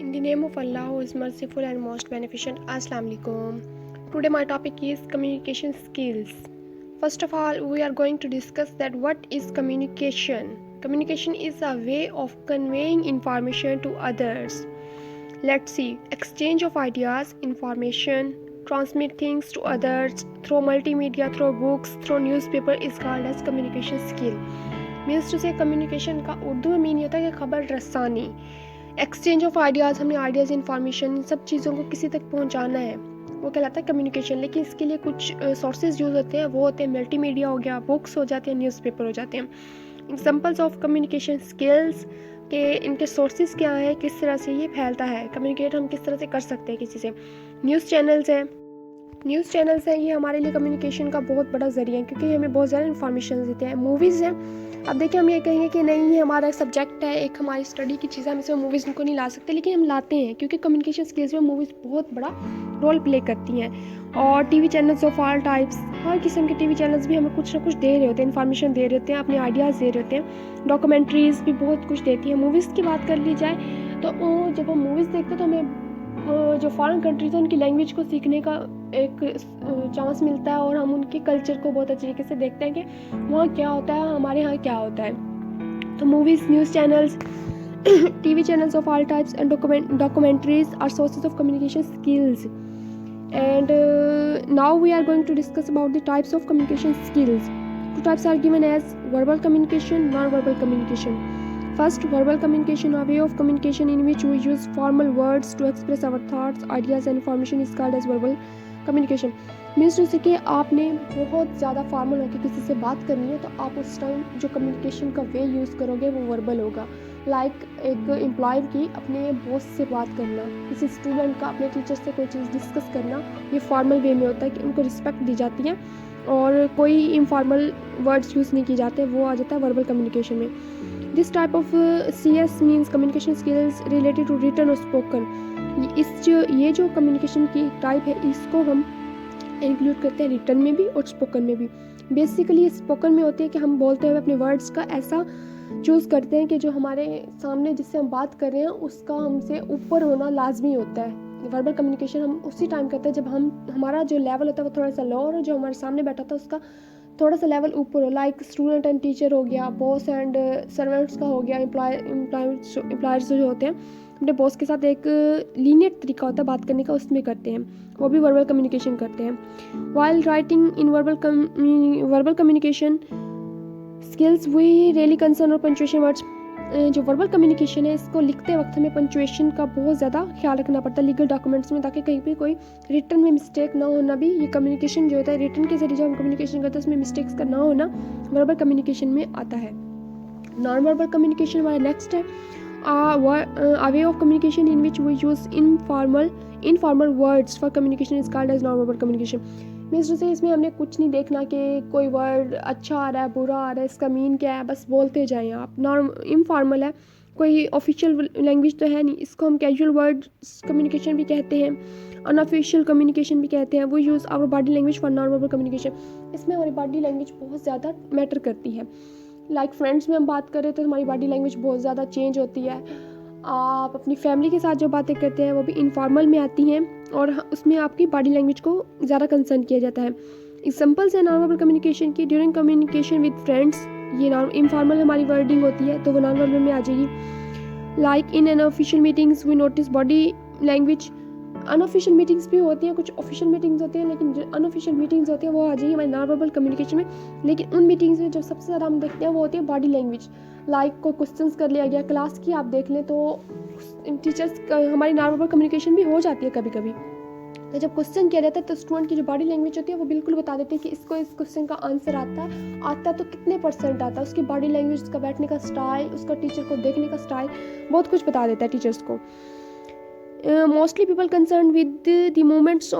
In the name of Allah who is merciful and most beneficent, Assalamu alaikum. Today my topic is communication skills. First of all, we are going to discuss that what is communication. Communication is a way of conveying information to others. Let's see, exchange of ideas, information, transmit things to others through multimedia, through books, through newspaper is called as communication skill. Means to say communication का उर्दू में mean होता है कि खबर रसानी, exchange of ideas, हमने ideas information in सब चीज़ों को किसी तक पहुंचाना है, वो कहलाता है कम्युनिकेशन। लेकिन इसके लिए कुछ सोर्सेज यूज़ होते हैं, वो होते हैं मल्टीमीडिया हो गया, बुक्स हो जाते हैं, न्यूज़पेपर हो जाते हैं। एग्जांपल्स ऑफ कम्युनिकेशन स्किल्स के इनके सोर्सेज क्या हैं, किस तरह से ये फैलता है, कम्युनिकेट हम किस तरह से कर सकते हैं किसी से। न्यूज़ चैनल्स हैं, ये हमारे लिए कम्युनिकेशन का बहुत बड़ा ज़रिया है क्योंकि ये हमें बहुत ज़्यादा इन्फॉर्मेशन देते हैं। मूवीज़ हैं, अब देखिए हम ये कहेंगे कि नहीं ये हमारा सब्जेक्ट है, एक हमारी स्टडी की चीज़ है, हम इसमें मूवीज़ को नहीं ला सकते, लेकिन हम लाते हैं क्योंकि कम्युनिकेशन स्किल्स में मूवीज़ बहुत बड़ा रोल प्ले करती हैं। और TV channels of all types, हर किस्म के टीवी चैनल्स भी हमें कुछ ना कुछ दे रहे होते हैं, इन्फॉर्मेशन दे रहे होते हैं, अपने आइडियाज़ दे रहे होते हैं। डॉक्यूमेंट्रीज़ भी बहुत कुछ देती हैं। मूवीज़ की बात कर ली जाए तो जब हम मूवीज़ देखते हैं तो हमें जो फॉरेन कंट्रीज़ हैं उनकी लैंग्वेज को सीखने का एक चांस मिलता है और हम उनके कल्चर को बहुत अच्छे तरीके से देखते हैं कि वहाँ क्या होता है, हमारे यहाँ क्या होता है। तो movies, news channels, TV channels of all types and documentaries are sources of communication skills. And now we are going to discuss about the types of communication skills. Two types are given as verbal communication, non-verbal communication. First, verbal communication, a way of communication in which we use formal words to express our thoughts, ideas and information is called as verbal communication. Means जैसे कि आपने बहुत ज़्यादा formal होकर किसी से बात करनी है तो आप उस टाइम जो कम्युनिकेशन का वे यूज़ करोगे वो वर्बल होगा। लाइक एक एम्प्लॉयर की अपने बॉस से बात करना, किसी स्टूडेंट का अपने टीचर से कोई चीज़ डिस्कस करना, ये फॉर्मल वे में होता है कि उनको रिस्पेक्ट दी जाती है और कोई इनफॉर्मल वर्ड्स यूज़ नहीं किए जाते, वो आ जाता है वर्बल कम्युनिकेशन में। This type of CS means communication skills related to written और स्पोकन। ये जो कम्युनिकेशन की टाइप है इसको हम इंक्लूड करते हैं रिटन में भी और स्पोकन में भी। बेसिकली स्पोकन में होती है कि हम बोलते हुए अपने वर्ड्स का ऐसा चूज़ करते हैं कि जो हमारे सामने जिससे हम बात कर रहे हैं उसका हमसे ऊपर होना लाजमी होता है। वर्बल कम्युनिकेशन हम उसी टाइम करते हैं जब हमारा जो लेवल होता है वो थोड़ा सा लो और जो हमारे सामने बैठा था उसका थोड़ा सा लेवल ऊपर हो। लाइक स्टूडेंट एंड टीचर हो गया, बॉस एंड सर्वेंट्स का हो गया, एम्प्लॉयर्स जो होते हैं अपने बॉस के साथ एक लीनियर तरीका होता है बात करने का, उसमें करते हैं, वो भी वर्बल कम्युनिकेशन करते हैं। While writing in verbal communication skills we really concern और पंचुएशन वर्ड्स। जो वर्बल कम्युनिकेशन है इसको लिखते वक्त हमें पंचुएशन का बहुत ज़्यादा ख्याल रखना पड़ता है लीगल डॉक्यूमेंट्स में, ताकि कहीं पे कोई रिटन में मिस्टेक ना होना भी। ये कम्युनिकेशन जो होता है रिटन के जरिए जो हम कम्युनिकेशन करते हैं उसमें मिस्टेक्स का ना होना वर्बल कम्युनिकेशन में आता है। नॉन वर्बल कम्युनिकेशन हमारा नेक्स्ट है a way of communication in which we use informal words for communication is called as non-verbal communication. Means जैसे इसमें हमने कुछ नहीं देखना कि कोई वर्ड अच्छा आ रहा है, बुरा आ रहा है, इसका मीन क्या है, बस बोलते जाएं आप। इनफॉर्मल है, कोई ऑफिशियल लैंग्वेज तो है नहीं, इसको हम कैजुअल वर्ड्स कम्युनिकेशन भी कहते हैं, अनऑफिशियल कम्युनिकेशन भी कहते हैं। वो use our body language for non verbal communication. इसमें हमारी बॉडी लैंग्वेज बहुत ज़्यादा मैटर करती है। लाइक फ्रेंड्स में हम बात करें तो हमारी बॉडी लैंग्वेज बहुत ज़्यादा चेंज होती है। आप अपनी फैमिली के साथ जो बातें करते हैं वो भी इनफॉर्मल में आती हैं और उसमें आपकी बॉडी लैंग्वेज को ज़्यादा कंसर्न किया जाता है। एग्जांपल्स है नॉन वर्बल कम्युनिकेशन की। ड्यूरिंग कम्युनिकेशन विद फ्रेंड्स, ये इनफॉर्मल हमारी वर्डिंग होती है तो वो नॉन वर्बल में आ जाएगी। Like in unofficial meetings we notice body language. Unofficial meetings भी होती हैं, कुछ ऑफिशियल मीटिंग्स होती हैं, लेकिन जो अनऑफिशियल मीटिंग्स होती हैं वो आ जाएगी हमारी नॉन वर्बल कम्युनिकेशन में। लेकिन उन मीटिंग्स में जो सबसे ज़्यादा हम देखते हैं वो होती है बॉडी लैंग्वेज। लाइक कोई क्वेश्चंस कर लिया गया क्लास की, आप देख लें तो टीचर्स हमारी नॉन वर्बल कम्युनिकेशन भी हो जाती है कभी कभी। तो जब क्वेश्चन किया जाता है तो स्टूडेंट की जो बॉडी लैंग्वेज होती है वो बिल्कुल बता देती है कि इसको इस क्वेश्चन का आंसर आता है तो कितने % आता है। उसकी बॉडी लैंग्वेज, उसका बैठने का स्टाइल, उसका टीचर को देखने का स्टाइल बहुत कुछ बता देता है टीचर्स को। Mostly people concern with the movements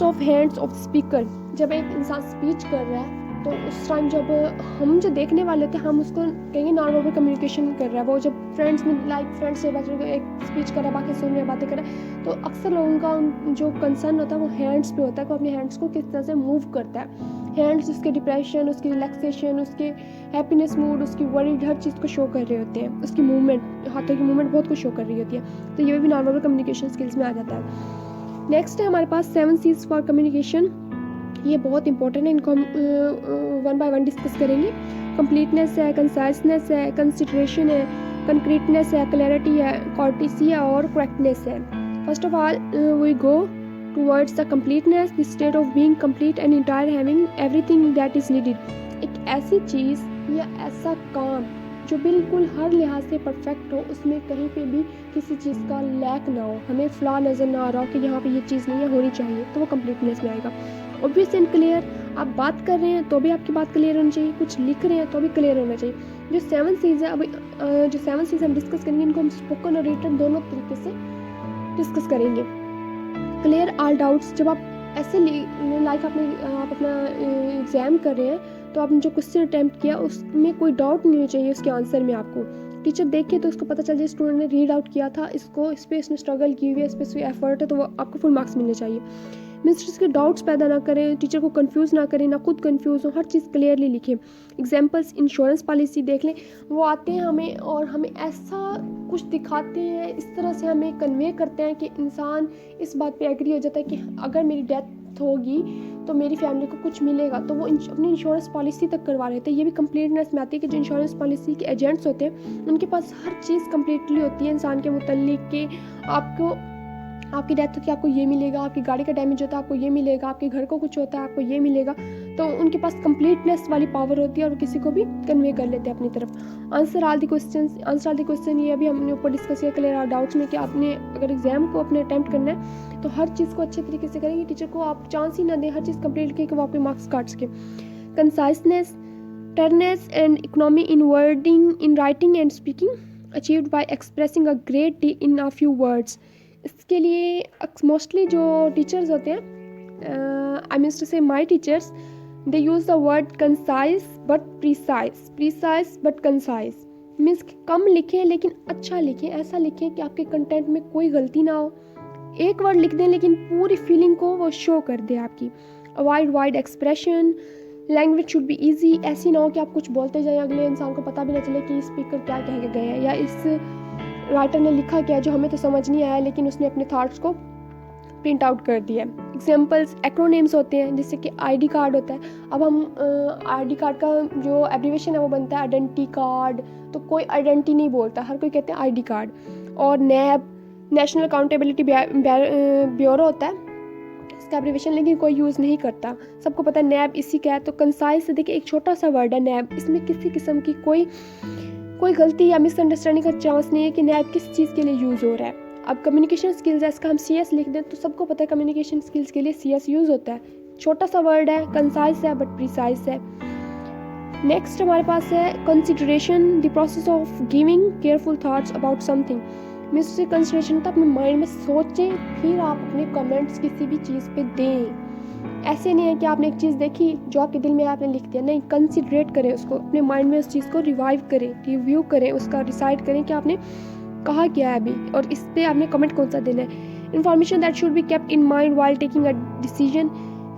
of hands of speaker. जब एक इंसान स्पीच कर रहा है तो उस टाइम जब हम जो देखने वाले थे हम उसको कहेंगे नॉन वर्बल कम्युनिकेशन कर रहा है। वो जब फ्रेंड्स में लाइक फ्रेंड्स से एक स्पीच कर रहा है, बाकी सुन रहे बातें कर रहे हैं, तो अक्सर लोगों का जो कंसर्न होता है वो हैंड्स पे होता है कि अपने हैंड्स को किस तरह से मूव करता है। हैंड्स उसके डिप्रेशन, उसकी रिलैक्सेशन, उसके हैप्पीनेस मूड, उसकी वरीड, हर चीज़ को शो कर रहे होते हैं। उसकी मूवमेंट, हाथों की मूवमेंट बहुत कुछ शो कर रही होती है। तो ये भी नॉन वर्बल कम्युनिकेशन स्किल्स में आ जाता है। नेक्स्ट है हमारे पास 7 C's फॉर कम्युनिकेशन। ये बहुत इंपॉर्टेंट है, इनको हम वन बाय वन डिस्कस करेंगे। कंप्लीटनेस है, कंसाइसनेस है, कंसिडरेशन है, कंक्रीटनेस है, क्लैरिटी है, कॉर्टिसी है और करेक्टनेस है। First of all we go towards the completeness, the state of being complete and entire, having everything that is needed. एक ऐसी चीज़ या ऐसा काम जो बिल्कुल हर लिहाज से परफेक्ट हो, उसमें कहीं पे भी किसी चीज़ का लैक ना हो, हमें फ्लॉ नज़र ना आ रहा हो कि यहाँ पे ये चीज़ नहीं है, होनी चाहिए, तो वो कंप्लीटनेस में आएगा। ऑब्वियस एंड क्लियर, आप बात कर रहे हैं तो भी आपकी बात क्लियर होनी चाहिए, कुछ लिख रहे हैं तो भी क्लियर होना चाहिए। जो 7 C's है, अभी जो 7 C's हम डिस्कस करेंगे, इनको हम स्पोकन और रिटन दोनों तरीके से डिस्कस करेंगे। क्लियर ऑल डाउट्स, जब आप ऐसे लाइक आप अपना एग्ज़ाम कर रहे हैं तो आपने जो क्वेश्चन अटैम्प्ट किया उसमें कोई डाउट नहीं होना चाहिए उसके आंसर में। आपको टीचर देखे तो उसको पता चल जाए स्टूडेंट ने रीड आउट किया था, इस पे इसने स्ट्रगल की हुई है, इस पे इसमें एफर्ट है, तो वो आपको फुल मार्क्स मिलने चाहिए। मिस्टेक्स के डाउट्स पैदा ना करें, टीचर को कंफ्यूज ना करें, ना खुद कंफ्यूज हो, हर चीज़ क्लियरली लिखें। एग्जांपल्स, इंश्योरेंस पॉलिसी देख लें, वो आते हैं हमें और हमें ऐसा कुछ दिखाते हैं, इस तरह से हमें कन्वे करते हैं कि इंसान इस बात पे एग्री हो जाता है कि अगर मेरी डेथ होगी तो मेरी फैमिली को कुछ मिलेगा, तो वो अपनी इंश्योरेंस पॉलिसी तक करवा लेते हैं। ये भी कंप्लीटनेस में आती है कि जो इंश्योरेंस पॉलिसी के एजेंट्स होते हैं उनके पास हर चीज़ कंप्लीटली होती है इंसान के मुतल्लिक के, आपकी डेथ होती है आपको ये मिलेगा, आपकी गाड़ी का डैमेज होता है आपको ये मिलेगा, आपके घर को कुछ होता है आपको ये मिलेगा। तो उनके पास कंप्लीटनेस वाली पावर होती है और किसी को भी कन्वे कर लेते हैं अपनी तरफ। आंसर ऑल द क्वेश्चन, ये भी हमने ऊपर डिस्कस किया क्लियर आउट डाउट्स में कि आपने अगर एग्जाम को अपने अटैम्प्ट करना है तो हर चीज़ को अच्छे तरीके से करेंगे, टीचर को आप चांस ही ना दें, हर चीज़ कंप्लीट करके वो आपके मार्क्स काट सके। Conciseness, terseness and economy in wording, in writing and speaking achieved by expressing a great deal in a few words. इसके लिए मोस्टली जो टीचर्स होते हैं, आई mean to say my teachers, they use the word concise but precise but concise. Means कम लिखें लेकिन अच्छा लिखें, ऐसा लिखें कि आपके कंटेंट में कोई गलती ना हो। एक वर्ड लिख दें लेकिन पूरी फीलिंग को वो शो कर दे आपकी। Avoid wide expression, language should be easy, ऐसी ना हो कि आप कुछ बोलते जाएं अगले इंसान को पता भी ना चले कि स्पीकर क्या कह के गए हैं या इस राइटर ने लिखा क्या है जो हमें तो समझ नहीं आया, लेकिन उसने अपने थॉट्स को प्रिंट आउट कर दिया। एग्जाम्पल्स, एक्रोनेम्स होते हैं जैसे कि आईडी कार्ड होता है। अब हम आईडी कार्ड का जो एब्रीविएशन है वो बनता है आइडेंटिटी कार्ड, तो कोई आइडेंटिटी नहीं बोलता, हर कोई कहते हैं आईडी कार्ड। और नैब, नेशनल अकाउंटेबिलिटी ब्यूरो होता है, इसका एब्रीविएशन लेकिन कोई यूज़ नहीं करता, सबको पता है नैब इसी का है। तो कंसाइज से देखिए, एक छोटा सा वर्ड है नैब, इसमें किसी किस्म की कोई गलती या मिसअंडरस्टैंडिंग का चांस नहीं है कि नैब किस चीज़ के लिए यूज़ हो रहा है। अब कम्युनिकेशन स्किल्स है, इसका हम CS लिख दें तो सबको पता है कम्युनिकेशन स्किल्स के लिए CS यूज़ होता है। छोटा सा वर्ड है, कंसाइज है बट प्रिसाइज है। नेक्स्ट हमारे पास है consideration, the process of giving careful thoughts about something. Means से कंसिडरेशन तो अपने माइंड में सोचें फिर आप अपने कमेंट्स किसी भी चीज़ पे दें। ऐसे नहीं है कि आपने एक चीज़ देखी जो आपके दिल में आपने लिख दिया, नहीं, कंसिडरेट करें उसको, अपने माइंड में उस चीज़ को रिवाइव करें, रिव्यू करें, उसका डिसाइड करें कि आपने कहा क्या है अभी और इस पर आपने कमेंट कौन सा देना है। Information that should be kept in mind while taking a decision.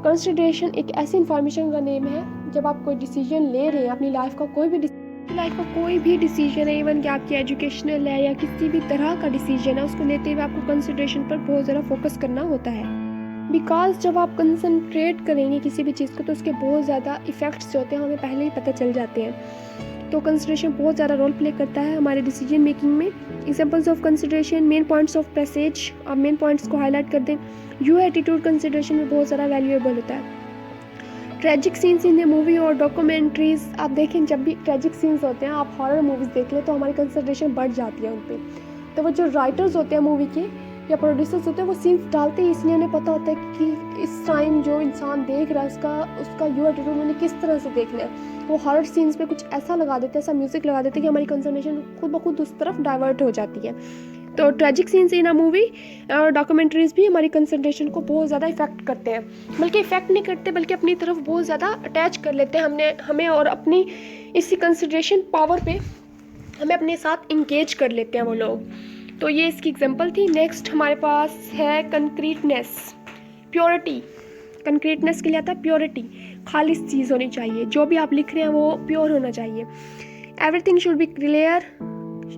Consideration एक ऐसी इन्फॉर्मेशन का नेम है जब आप कोई डिसीजन ले रहे हैं अपनी लाइफ का, कोई भी डिसीजन है, इवन कि आपकी एजुकेशनल है या किसी भी तरह का डिसीजन है, उसको लेते हुए आपको कंसिडरेशन पर बहुत ज़्यादा फोकस करना होता है। बिकॉज जब आप कंसंट्रेट करेंगे किसी भी चीज़ को तो उसके बहुत ज़्यादा इफ़ेक्ट्स जो होते हैं हमें पहले ही पता चल जाते हैं। तो कंसिडरेशन बहुत ज़्यादा रोल प्ले करता है हमारे डिसीजन मेकिंग में। Examples of consideration, main points of passage, आप मेन पॉइंट्स को हाईलाइट कर दें। यू एटीट्यूड कंसिडरेशन में बहुत ज़्यादा वैल्यूएबल होता है। Tragic scenes in the movie और डॉक्यूमेंट्रीज, आप देखें जब भी ट्रेजिक सीन्स होते हैं, आप हॉरर मूवीज़ देख लें तो हमारी कंसिडरेशन बढ़ जाती है उन पर। तो वो जो राइटर्स होते हैं मूवी के या प्रोड्यूसर्स होते हैं वो सीन्स डालते ही इसलिए उन्हें पता होता है कि इस टाइम जो इंसान देख रहा है उसका यू एटीट्यूड उन्हें किस तरह से देखना है। वो हॉरर सीन्स पे कुछ ऐसा लगा देते हैं, ऐसा म्यूज़िक लगा देते हैं कि हमारी कंसंट्रेशन खुद ब खुद उस तरफ डाइवर्ट हो जाती है। तो tragic scenes in a movie और डॉक्यूमेंट्रीज भी हमारी कंसंट्रेशन को बहुत ज़्यादा इफेक्ट करते हैं, बल्कि इफेक्ट नहीं करते बल्कि अपनी तरफ बहुत ज़्यादा अटैच कर लेते हैं हमें और अपनी इसी कंसंट्रेशन पावर पे हमें अपने साथ इंगेज कर लेते हैं वो लोग। तो ये इसकी एग्जांपल थी। नेक्स्ट हमारे पास है कंक्रीटनेस, प्योरिटी। कंक्रीटनेस के लिए आता है प्योरिटी। खालिस चीज़ होनी चाहिए, जो भी आप लिख रहे हैं वो प्योर होना चाहिए। Everything should be clear,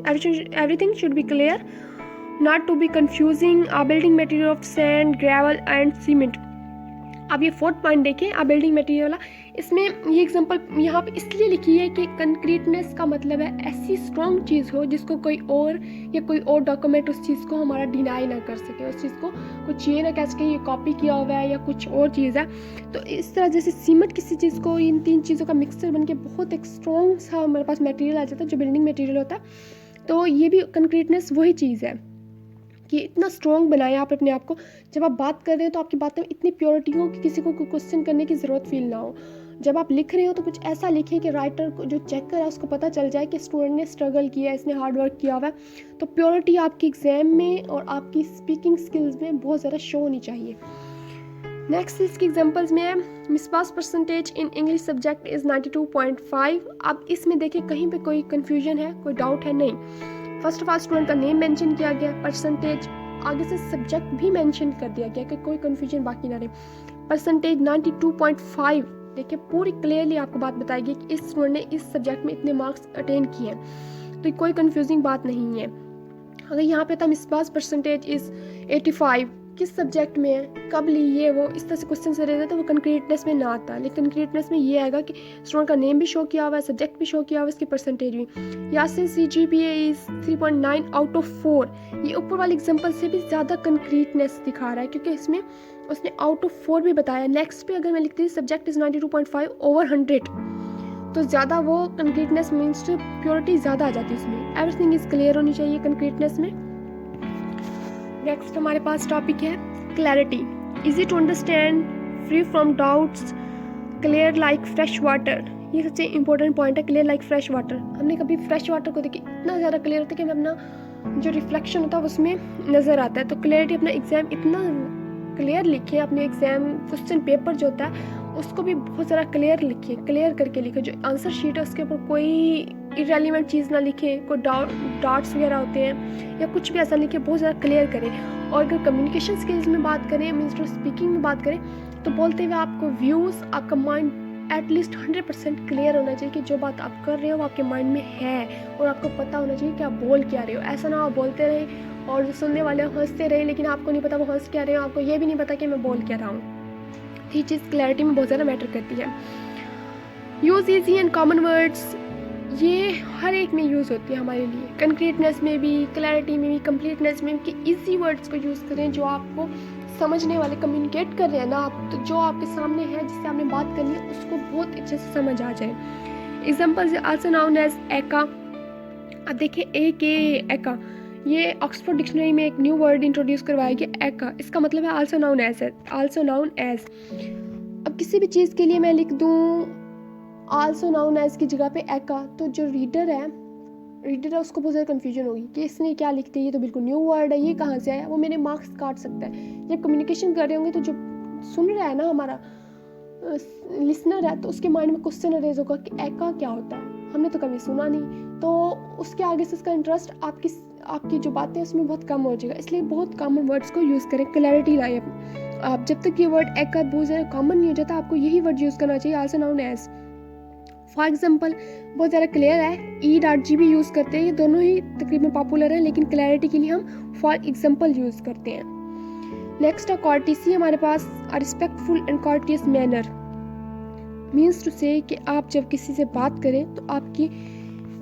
everything should be clear, not to be confusing. A building material of sand, gravel and cement. अब ये 4th पॉइंट देखें, आ बिल्डिंग मटेरियल वाला, इसमें ये एग्जांपल यहाँ पे इसलिए लिखी है कि कंक्रीटनेस का मतलब है ऐसी स्ट्रॉन्ग चीज़ हो जिसको कोई और या कोई और डॉक्यूमेंट उस चीज़ को हमारा डिनाई ना कर सके, उस चीज़ को कुछ ये ना कह सके ये कॉपी किया हुआ है या कुछ और चीज़ है। तो इस तरह जैसे सीमेंट किसी चीज़ को, इन 3 चीज़ों का मिक्सचर बन के बहुत एक स्ट्रॉन्ग सा हमारे पास मटेरियल आ जाता है जो बिल्डिंग मटेरियल होता है। तो ये भी कंक्रीटनेस वही चीज़ है कि इतना स्ट्रॉन्ग बनाया आप अपने आप को, जब आप बात कर रहे हो तो आपकी बातें में इतनी प्योरिटी हो कि किसी को कोई क्वेश्चन करने की ज़रूरत फील ना हो। जब आप लिख रहे हो तो कुछ ऐसा लिखें कि राइटर को, जो चेकर है, उसको पता चल जाए कि स्टूडेंट ने स्ट्रगल किया है, इसने हार्ड वर्क किया हुआ है। तो प्योरिटी आपकी एग्जाम में और आपकी स्पीकिंग स्किल्स में बहुत ज़्यादा शो होनी चाहिए। नेक्स्ट इसकी एग्जांपल्स में है, miss pass percentage in English subject is 92.5। अब इसमें देखिए कहीं पे कोई कन्फ्यूजन है, कोई डाउट है? नहीं। फर्स्ट ऑफ ऑल स्टूडेंट का नेम मेंशन किया गया, परसेंटेज आगे से सब्जेक्ट भी मेंशन कर दिया गया कि कोई कन्फ्यूजन बाकी ना रहे। परसेंटेज 92.5, देखिए पूरी क्लियरली आपको बात बताएगी कि इस स्टूडेंट ने इस सब्जेक्ट में इतने मार्क्स अटेन किए हैं, तो कोई कन्फ्यूजिंग बात नहीं है। अगर यहाँ पे था मिस पास परसेंटेज इज़ 85, किस सब्जेक्ट में है, कब ली, ये वो इस तरह से क्वेश्चन से रहता है तो वो कंक्रीटनेस में ना आता। लेकिन कंक्रीटनेस में ये आएगा कि स्टूडेंट का नेम भी शो किया हुआ है, सब्जेक्ट भी शो किया हुआ है, इसकी परसेंटेज भी। Yasin CGPA is 3.9 out of 4, ये ऊपर वाले एग्जाम्पल से भी ज़्यादा कंक्रीटनेस दिखा रहा है क्योंकि इसमें उसने आउट ऑफ 4 भी बताया। नेक्स्ट पे अगर मैं लिखती हूँ सब्जेक्ट इज़ 92.5 ओवर 100, तो ज़्यादा वो कंक्रीटनेस मीन्स प्योरिटी ज़्यादा आ जाती है इसमें। एवरीथिंग इज़ क्लियर होनी चाहिए कंक्रीटनेस में। नेक्स्ट हमारे पास टॉपिक है clarity, easy to understand, free from doubts, clear like fresh water. ये सबसे इंपॉर्टेंट पॉइंट है, क्लियर लाइक फ्रेश वाटर। हमने कभी फ्रेश वाटर को देखिए इतना ज़्यादा क्लियर होता है कि हमें अपना जो रिफ्लेक्शन होता है उसमें नज़र आता है। तो क्लियरिटी, अपना एग्जाम इतना क्लियर लिखिए, अपने एग्जाम क्वेश्चन पेपर जो होता है उसको भी बहुत ज़्यादा क्लियर लिखिए, क्लियर करके लिखिए। जो आंसर शीट है उसके ऊपर कोई इरेलीवेंट चीज़ ना लिखे, कोई डाउट्स वगैरह होते हैं या कुछ भी ऐसा लिखे, बहुत ज़्यादा क्लियर करें। और अगर कम्युनिकेशन स्किल्स में बात करें, मीन्स टू स्पीकिंग में बात करें, तो बोलते हुए आपको व्यूज़, आपका माइंड एटलीस्ट 100% क्लियर होना चाहिए कि जो बात आप कर रहे हो वो आपके माइंड में है और आपको पता होना चाहिए कि आप बोल क्या रहे हो। ऐसा ना आप बोलते रहे और जो सुनने वाले हंसते रहे लेकिन आपको नहीं पता वो हंस क्या रहे हो, आपको ये भी नहीं पता कि मैं बोल क्या रहा हूँ। ये चीज़ क्लैरिटी में बहुत ज़्यादा मैटर करती है। Use easy and common words, ये हर एक में यूज़ होती है हमारे लिए, कंक्रीटनेस में भी, क्लैरिटी में भी, कंप्लीटनेस में भी, कि इजी वर्ड्स को यूज़ करें जो आपको समझने वाले, कम्युनिकेट कर रहे हैं ना आप, तो जो आपके सामने है जिससे आपने बात करनी है उसको बहुत अच्छे से समझ आ जाए। एग्जाम्पल्स आल्सो नाउन एज एका। अब देखिए एका, ये ऑक्सफोर्ड डिक्शनरी में एक न्यू वर्ड इंट्रोड्यूस करवाया गया, एका। इसका मतलब है आल्सो नाउन एज। अब किसी भी चीज़ के लिए मैं लिख दूँ आल्सो नाउन एज की जगह पे एका, तो जो रीडर है उसको बहुत ज़्यादा कन्फ्यूजन होगी कि इसने क्या लिख दिया, ये तो बिल्कुल न्यू वर्ड है, ये कहाँ से आया, वो मेरे मार्क्स काट सकता है। जब कम्युनिकेशन कर रहे होंगे तो जो सुन रहा है ना, हमारा लिसनर है, तो उसके माइंड में क्वेश्चन अरेज होगा कि एका क्या होता है, हमने तो कभी सुना नहीं, तो उसके आगे से उसका इंटरेस्ट आपकी जो बातें हैं उसमें बहुत कम हो जाएगा। इसलिए बहुत कॉमन वर्ड्स को यूज़ करें, क्लैरिटी लाएं आप। जब तक ये वर्ड एका बहुत ज़्यादा कॉमन नहीं हो जाता, आपको यही वर्ड यूज़ करना चाहिए, also known as. For example बहुत ज़्यादा क्लियर है, E.G भी यूज़ करते हैं, ये दोनों ही तकरीबन पॉपुलर हैं, लेकिन क्लैरिटी के लिए हम फॉर एग्जाम्पल यूज़ करते हैं। नेक्स्ट है कॉर्टिसी, हमारे पास respectful and courteous manner, means to say कि आप जब किसी से बात करें तो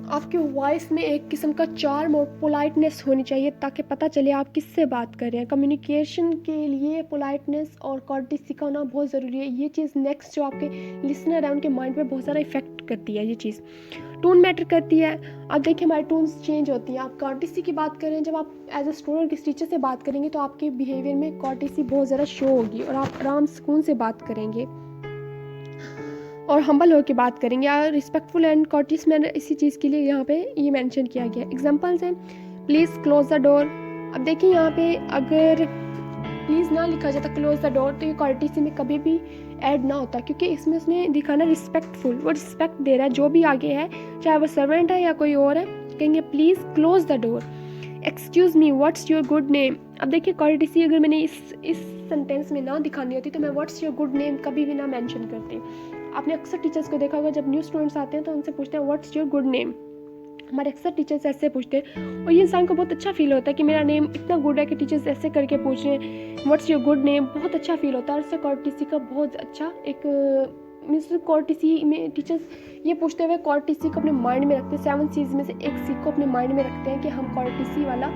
आपकी वॉइस में एक किस्म का चार्म और पोलाइटनेस होनी चाहिए ताकि पता चले आप किससे बात कर रहे हैं। कम्युनिकेशन के लिए पोलाइटनेस और कॉर्टिसी का होना बहुत ज़रूरी है। ये चीज़ नेक्स्ट जो आपके लिसनर है उनके माइंड पे बहुत ज़्यादा इफेक्ट करती है। ये चीज़ टोन मैटर करती है। अब देखिए हमारी टोन्स चेंज होती हैं। आप कॉर्टिसी की बात करें, जब आप एज ए स्टूडेंट किसी टीचर से बात करेंगे तो आपके बिहेवियर में कॉर्टिसी बहुत ज़्यादा शो होगी और आप आराम सुकून से बात करेंगे और हम्बल होकर बात करेंगे। और रिस्पेक्टफुल एंड कॉर्टियस मैनर इसी चीज़ के लिए यहाँ पे ये मेंशन किया गया। एग्जांपल्स हैं, प्लीज़ क्लोज द डोर। अब देखिए यहाँ पे अगर प्लीज़ ना लिखा जाता क्लोज द डोर तो ये कॉर्टिसी में कभी भी ऐड ना होता, क्योंकि इसमें उसने दिखाना रिस्पेक्टफुल, वो रिस्पेक्ट दे रहा है जो भी आगे है, चाहे वो सर्वेंट है या कोई और है, कहेंगे please close the door. Excuse me what's your good name. अब देखिए कॉर्टेसी अगर मैंने इस सेंटेंस में ना दिखानी होती तो मैं व्हाट्स योर गुड नेम कभी भी ना मेंशन करती। आपने अक्सर टीचर्स को देखा होगा जब न्यू स्टूडेंट्स आते हैं तो उनसे पूछते हैं व्हाट्स योर गुड नेम। हमारे अक्सर टीचर्स ऐसे पूछते हैं और ये इंसान को बहुत अच्छा फील होता है कि मेरा नेम इतना गुड है कि टीचर्स ऐसे करके पूछ रहे हैं व्हाट्स योर गुड नेम। बहुत अच्छा फील होता है और इससे कॉर्टेसी का बहुत अच्छा एक मीन्स कॉर्टेसी में टीचर्स ये पूछते हुए कॉर्टेसी को अपने माइंड में रखते हैं। 7 C's में से एक सी को अपने माइंड में रखते हैं कि हम कॉर्टेसी वाला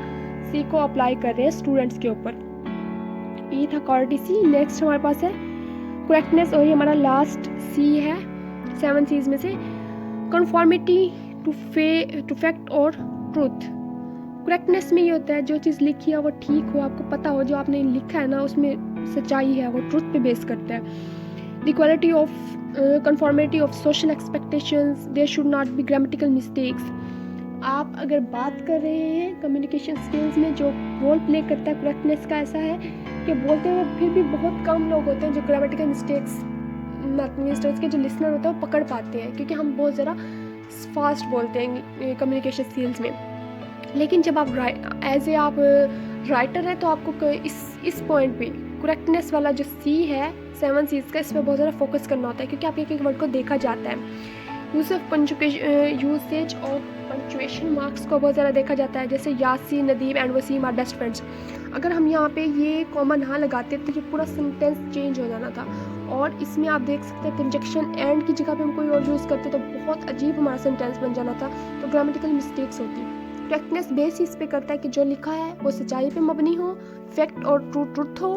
सी को अप्लाई कर रहे हैं स्टूडेंट्स के ऊपर। ये था कॉर्टेसी। नेक्स्ट हमारे पास है करेक्टनेस और ये हमारा लास्ट सी है 7 C's में से। कन्फॉर्मिटी टू फैक्ट और ट्रूथ। करेक्टनेस में ये होता है जो चीज़ लिखी है वो ठीक हो, आपको पता हो जो आपने लिखा है ना उसमें सच्चाई है, वो ट्रूथ पे बेस करता है। The quality of conformity of social expectations, there should not be grammatical mistakes। आप अगर बात कर रहे हैं कम्युनिकेशन स्किल्स में जो रोल प्ले करता है करेक्टनेस का ऐसा है कि बोलते हुए फिर भी बहुत कम लोग होते हैं जो ग्रामेटिकल मिस्टेक्स के जो लिसनर होते हैं वो पकड़ पाते हैं, क्योंकि हम बहुत ज़रा फास्ट बोलते हैं कम्युनिकेशन स्किल्स में। लेकिन जब आप एज ए आप राइटर हैं तो आपको इस पॉइंट पे करेक्टनेस वाला जो सी है 7 C's का, इस पर बहुत ज़्यादा फोकस करना होता है क्योंकि आप एक वर्ड को देखा जाता है। यूसेज और पंक्चुएशन मार्क्स को बहुत ज़्यादा देखा जाता है, जैसे Yasi, Nadeem and Waseem are best friends. अगर हम यहाँ पे ये कॉमन हाँ लगाते तो ये पूरा सेंटेंस चेंज हो जाना था। और इसमें आप देख सकते हैं कंजक्शन एंड की जगह पे हम कोई और यूज़ करते तो बहुत अजीब हमारा सेंटेंस बन जाना था, तो ग्रामेटिकल मिस्टेक्स होती। करेक्टनेस बेस इस पे करता है कि जो लिखा है वो सच्चाई पे मबनी हो, फैक्ट और ट्रूथ हो,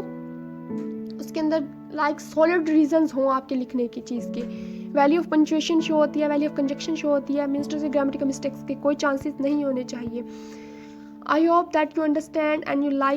उसके अंदर लाइक सॉलिड रीजंस हों आपके लिखने की चीज़ के। वैल्यू ऑफ पंक्चुएशन शो होती है, वैल्यू ऑफ कंजक्शन शो होती है, मीन्स टू से ग्रामेटिकल मिस्टेक्स के कोई चांसेस नहीं होने चाहिए। I hope that you understand and you like